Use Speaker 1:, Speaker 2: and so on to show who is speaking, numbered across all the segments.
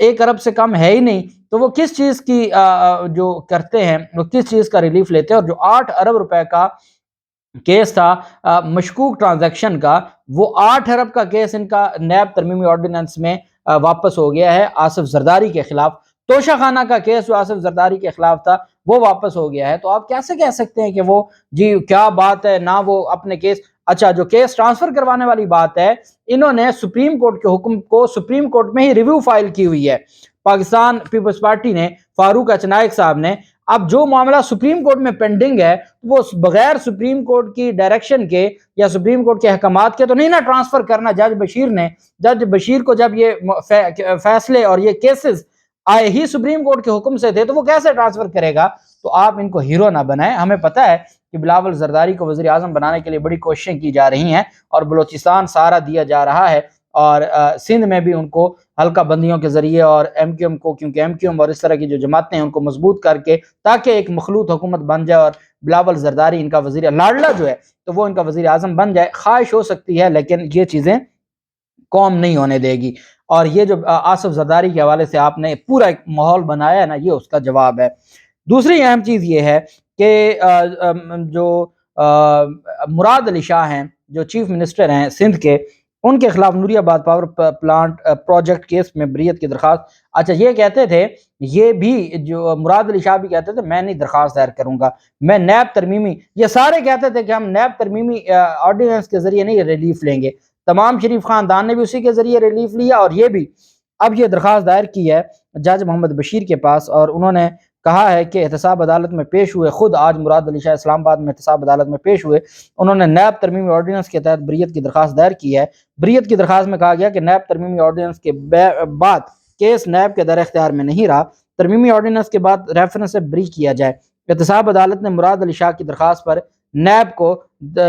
Speaker 1: 1 ارب سے کم ہے ہی نہیں، تو وہ کس چیز کی جو کرتے ہیں، وہ کس چیز کا ریلیف لیتے ہیں؟ اور جو 8 ارب روپے کا کیس تھا مشکوک ٹرانزیکشن کا، وہ 8 ارب کا کیس ان کا نیب ترمیمی آرڈیننس میں واپس ہو گیا ہے آصف زرداری کے خلاف۔ توشہ خانہ کا کیس جو آصف زرداری کے خلاف تھا وہ واپس ہو گیا ہے۔ تو آپ کیسے کہہ سکتے ہیں کہ وہ جی کیا بات ہے، نہ وہ اپنے کیس، اچھا جو کیس ٹرانسفر کروانے والی بات ہے، انہوں نے سپریم کورٹ کے حکم کو سپریم کورٹ میں ہی ریویو فائل کی ہوئی ہے پاکستان پیپلز پارٹی نے، فاروق اچنائک صاحب نے۔ اب جو معاملہ سپریم کورٹ میں پینڈنگ ہے وہ بغیر سپریم کورٹ کی ڈائریکشن کے یا سپریم کورٹ کے احکامات کے تو نہیں نہ ٹرانسفر کرنا جج بشیر نے۔ جج بشیر کو جب یہ فیصلے اور یہ کیسز آئے ہی سپریم کورٹ کے حکم سے تھے تو وہ کیسے ٹرانسفر کرے گا؟ تو آپ ان کو ہیرو نہ بنائیں۔ ہمیں پتہ ہے کہ بلاول زرداری کو وزیر اعظم بنانے کے لیے بڑی کوششیں کی جا رہی ہیں اور بلوچستان سہارا دیا جا رہا ہے، اور سندھ میں بھی ان کو حلقہ بندیوں کے ذریعے اور ایم کیو ایم کو، کیونکہ ایم کیو ایم اور اس طرح کی جو جماعتیں ہیں ان کو مضبوط کر کے تاکہ ایک مخلوط حکومت بن جائے اور بلاول زرداری ان کا وزیر لاڈلا جو ہے تو وہ ان کا وزیر اعظم بن جائے۔ خواہش ہو سکتی ہے لیکن یہ چیزیں قوم نہیں ہونے دے گی، اور یہ جو آصف زرداری کے حوالے سے آپ نے پورا ایک ماحول بنایا ہے نا، یہ اس کا جواب ہے۔ دوسری اہم چیز یہ ہے کہ جو مراد علی شاہ ہیں، جو چیف منسٹر ہیں سندھ کے، ان کے خلاف نوری آباد پاور پلانٹ پروجیکٹ کیس میں بریت کی درخواست۔ اچھا یہ کہتے تھے، یہ بھی جو مراد علی شاہ بھی کہتے تھے میں نہیں درخواست دائر کروں گا، میں نیب ترمیمی، یہ سارے کہتے تھے کہ ہم نیب ترمیمی آرڈیننس کے ذریعے نہیں ریلیف لیں گے۔ تمام شریف خاندان نے بھی اسی کے ذریعے ریلیف لیا، اور یہ بھی اب یہ درخواست دائر کی ہے جج محمد بشیر کے پاس، اور انہوں نے کہا ہے کہ احتساب عدالت میں پیش ہوئے، خود آج مراد علی شاہ اسلام آباد میں احتساب عدالت میں پیش ہوئے، انہوں نے نیب ترمیمی آرڈیننس کے تحت بریت کی درخواست دائر کی ہے۔ بریت کی درخواست میں کہا گیا کہ نیب ترمیمی آرڈیننس کے بعد کیس نیب کے در اختیار میں نہیں رہا، ترمیمی آرڈیننس کے بعد ریفرنس سے بری کیا جائے۔ احتساب عدالت نے مراد علی شاہ کی درخواست پر نیب کو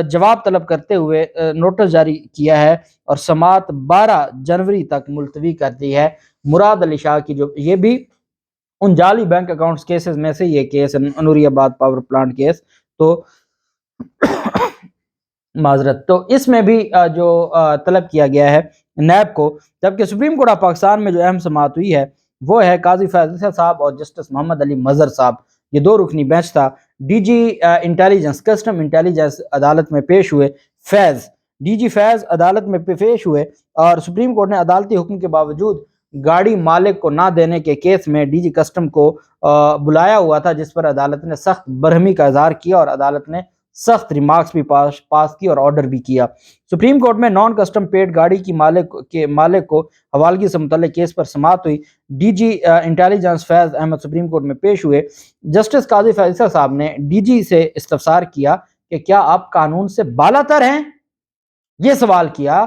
Speaker 1: جواب طلب کرتے ہوئے نوٹس جاری کیا ہے اور سماعت 12 جنوری تک ملتوی کر دی ہے۔ مراد علی شاہ کی جو یہ بھی ان جعلی بینک اکاؤنٹس کیسز میں سے یہ کیس نوری آباد پاور پلانٹ کیس، تو معذرت، تو اس میں بھی جو طلب کیا گیا ہے نیب کو، جبکہ سپریم کورٹ آف پاکستان میں جو اہم سماعت ہوئی ہے وہ ہے قاضی فیض صاحب اور جسٹس محمد علی مظہر صاحب، یہ 2 رکنی بینچ تھا۔ D G intelligence, custom intelligence عدالت میں پیش ہوئے ڈی جی فیض عدالت میں پیش ہوئے، اور سپریم کورٹ نے عدالتی حکم کے باوجود گاڑی مالک کو نہ دینے کے کیس میں ڈی جی کسٹم کو بلایا ہوا تھا، جس پر عدالت نے سخت برہمی کا اظہار کیا اور عدالت نے سخت ریمارکس بھی پاس کی اور آرڈر بھی کیا۔ سپریم کورٹ میں نان کسٹم پیڈ گاڑی کی مالک کو حوالگی سے متعلق کیس پر سماعت ہوئی۔ ڈی جی انٹیلیجنس فیض احمد سپریم کورٹ میں پیش ہوئے۔ جسٹس قاضی فیصل صاحب نے ڈی جی سے استفسار کیا کہ کیا آپ قانون سے بالا تر ہیں؟ یہ سوال کیا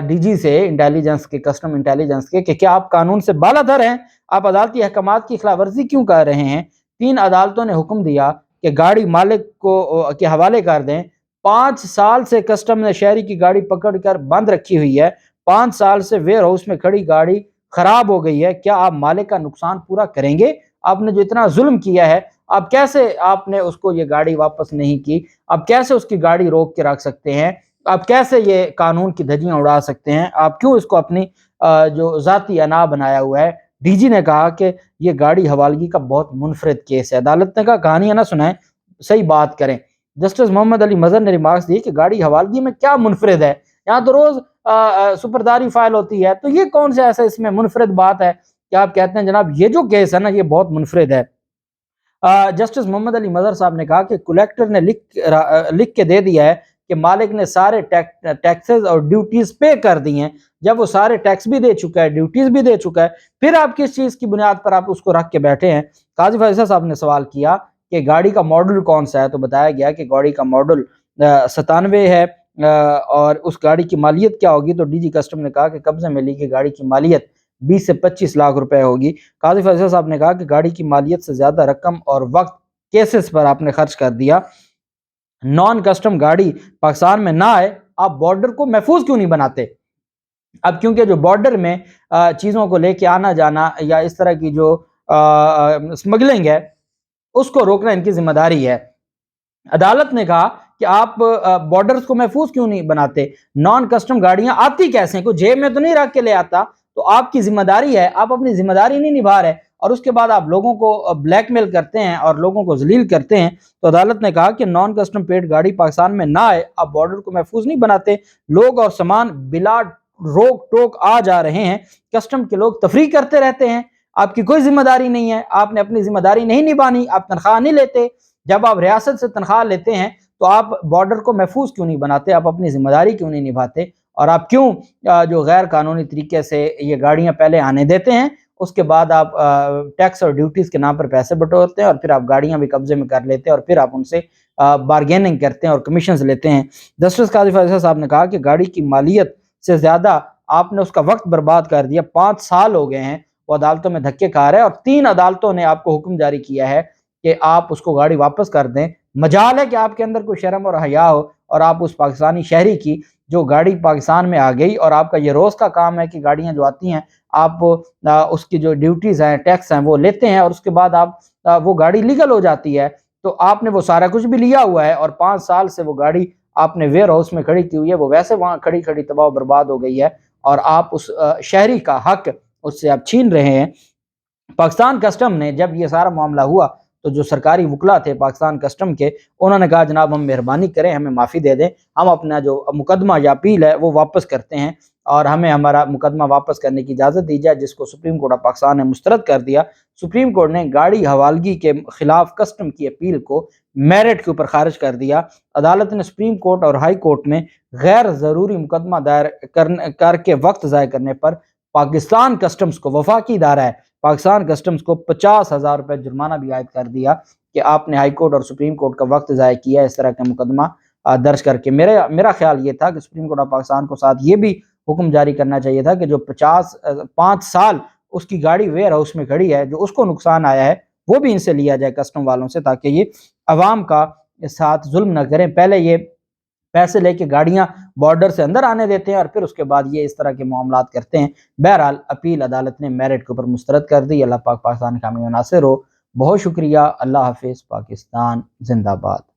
Speaker 1: ڈی جی سے انٹیلیجنس کے، کسٹم انٹیلیجنس کے، کہ کیا آپ قانون سے بالا تر ہیں؟ آپ عدالتی احکامات کی خلاف ورزی کیوں کر رہے ہیں؟ 3 عدالتوں نے حکم دیا کہ گاڑی مالک کو کے حوالے کر دیں۔ 5 سال سے کسٹم نے شہری کی گاڑی پکڑ کر بند رکھی ہوئی ہے، 5 سال سے ویئر ہاؤس میں کھڑی گاڑی خراب ہو گئی ہے، کیا آپ مالک کا نقصان پورا کریں گے؟ آپ نے جو اتنا ظلم کیا ہے، آپ کیسے آپ نے اس کو یہ گاڑی واپس نہیں کی؟ آپ کیسے اس کی گاڑی روک کے رکھ سکتے ہیں؟ آپ کیسے یہ قانون کی دھجیاں اڑا سکتے ہیں؟ آپ کیوں اس کو اپنی جو ذاتی انا بنایا ہوا ہے؟ ڈی جی نے کہا کہ یہ گاڑی حوالگی کا بہت منفرد کیس ہے۔ عدالت نے کہا کہانیاں نہ سنائیں، صحیح بات کریں۔ جسٹس محمد علی مظہر نے ریمارکس دیے کہ گاڑی حوالگی میں کیا منفرد ہے؟ یہاں تو روز سپرداری فائل ہوتی ہے، تو یہ کون سے ایسا اس میں منفرد بات ہے کہ آپ کہتے ہیں جناب یہ جو کیس ہے نا یہ بہت منفرد ہے؟ جسٹس محمد علی مظہر صاحب نے کہا کہ کلیکٹر نے لکھ کے دے دیا ہے کہ مالک نے سارے ٹیکسز اور ڈیوٹیز پے کر دی ہیں۔ جب وہ سارے ٹیکس بھی دے چکا ہے، ڈیوٹیز بھی دے چکا ہے، پھر آپ کس چیز کی بنیاد پر آپ اس کو رکھ کے بیٹھے ہیں؟ قاضی فیصل صاحب نے سوال کیا کہ گاڑی کا ماڈل کون سا ہے، تو بتایا گیا کہ گاڑی کا ماڈل 97 ہے، اور اس گاڑی کی مالیت کیا ہوگی؟ تو ڈی جی کسٹم نے کہا کہ قبضے میں لی گئی گاڑی کی مالیت 20 سے 25 لاکھ روپے ہوگی۔ قاضی فیصل صاحب نے کہا کہ گاڑی کی مالیت سے زیادہ رقم اور وقت کیسز پر آپ نے خرچ کر دیا۔ نان کسٹم گاڑی پاکستان میں نہ آئے، آپ بارڈر کو محفوظ کیوں نہیں بناتے؟ اب کیونکہ جو بارڈر میں چیزوں کو لے کے آنا جانا یا اس طرح کی جو اسمگلنگ ہے اس کو روکنا ان کی ذمہ داری ہے۔ عدالت نے کہا کہ کہ آپ بارڈرز کو محفوظ کیوں نہیں بناتے؟ نان کسٹم گاڑیاں آتی کیسے ہیں؟ کوئی جیب میں تو نہیں رکھ کے لے آتا، تو آپ کی ذمہ داری ہے، آپ اپنی ذمہ داری نہیں نبھا رہے، اور اس کے بعد آپ لوگوں کو بلیک میل کرتے ہیں اور لوگوں کو ذلیل کرتے ہیں۔ تو عدالت نے کہا کہ نان کسٹم پیڈ گاڑی پاکستان میں نہ آئے، آپ بارڈر کو محفوظ نہیں بناتے، لوگ اور سامان بلا روک ٹوک آ جا رہے ہیں، کسٹم کے لوگ تفریح کرتے رہتے ہیں، آپ کی کوئی ذمہ داری نہیں ہے، آپ نے اپنی ذمہ داری نہیں نبھانی، آپ تنخواہ نہیں لیتے، جب آپ ریاست سے تنخواہ لیتے ہیں تو آپ بارڈر کو محفوظ کیوں نہیں بناتے، آپ اپنی ذمہ داری کیوں نہیں نبھاتے، اور آپ کیوں جو غیر قانونی طریقے سے یہ گاڑیاں پہلے آنے دیتے ہیں، اس کے بعد آپ ٹیکس اور ڈیوٹیز کے نام پر پیسے بٹورتے ہیں، اور پھر آپ گاڑیاں بھی قبضے میں کر لیتے ہیں، اور پھر آپ ان سے بارگیننگ کرتے ہیں اور کمیشنز لیتے ہیں۔ جسٹس قاضی فیصل صاحب نے کہا کہ گاڑی کی مالیت سے زیادہ آپ نے اس کا وقت برباد کر دیا، 5 سال ہو گئے ہیں وہ عدالتوں میں دھکے کھا رہا ہے، اور 3 عدالتوں نے آپ کو حکم جاری کیا ہے کہ آپ اس کو گاڑی واپس کر دیں۔ مجال ہے کہ آپ کے اندر کوئی شرم اور حیا ہو، اور آپ اس پاکستانی شہری کی جو گاڑی پاکستان میں آ گئی، اور آپ کا یہ روز کا کام ہے کہ گاڑیاں جو آتی ہیں آپ اس کی جو ڈیوٹیز ہیں، ٹیکس ہیں، وہ لیتے ہیں، اور اس کے بعد آپ وہ گاڑی لیگل ہو جاتی ہے، تو آپ نے وہ سارا کچھ بھی لیا ہوا ہے، اور 5 سال سے وہ گاڑی آپ نے ویئر ہاؤس میں کھڑی کی ہوئی ہے، وہ ویسے وہاں کھڑی کھڑی تباہ و برباد ہو گئی ہے، اور آپ اس شہری کا حق اس سے آپ چھین رہے ہیں۔ پاکستان کسٹم نے جب یہ سارا معاملہ ہوا تو جو سرکاری وکلا تھے پاکستان کسٹم کے، انہوں نے کہا جناب ہم مہربانی کریں، ہمیں معافی دے دیں، ہم اپنا جو مقدمہ یا اپیل ہے وہ واپس کرتے ہیں، اور ہمیں ہمارا مقدمہ واپس کرنے کی اجازت دی جائے، جس کو سپریم کورٹ آف پاکستان نے مسترد کر دیا۔ سپریم کورٹ نے گاڑی حوالگی کے خلاف کسٹم کی اپیل کو میرٹ کے اوپر خارج کر دیا۔ عدالت نے سپریم کورٹ اور ہائی کورٹ میں غیر ضروری مقدمہ دائر کر کے وقت ضائع کرنے پر پاکستان کسٹمز کو، وفاقی ادارہ ہے پاکستان کسٹمز کو، 50,000 روپے جرمانہ بھی عائد کر دیا کہ آپ نے ہائی کورٹ اور سپریم کورٹ کا وقت ضائع کیا اس طرح کا مقدمہ درج کر کے۔ میرا خیال یہ تھا کہ سپریم کورٹ آف پاکستان کو ساتھ یہ بھی حکم جاری کرنا چاہیے تھا کہ جو 5 سال اس کی گاڑی ویئر ہاؤس میں کھڑی ہے، جو اس کو نقصان آیا ہے، وہ بھی ان سے لیا جائے کسٹم والوں سے، تاکہ یہ عوام کا ساتھ ظلم نہ کریں۔ پہلے یہ پیسے لے کے گاڑیاں بارڈر سے اندر آنے دیتے ہیں، اور پھر اس کے بعد یہ اس طرح کے معاملات کرتے ہیں۔ بہرحال اپیل عدالت نے میرٹ کے اوپر مسترد کر دی۔ اللہ پاک پاکستان کا حامی و ناصر ہو۔ بہت شکریہ۔ اللہ حافظ۔ پاکستان زندہ باد۔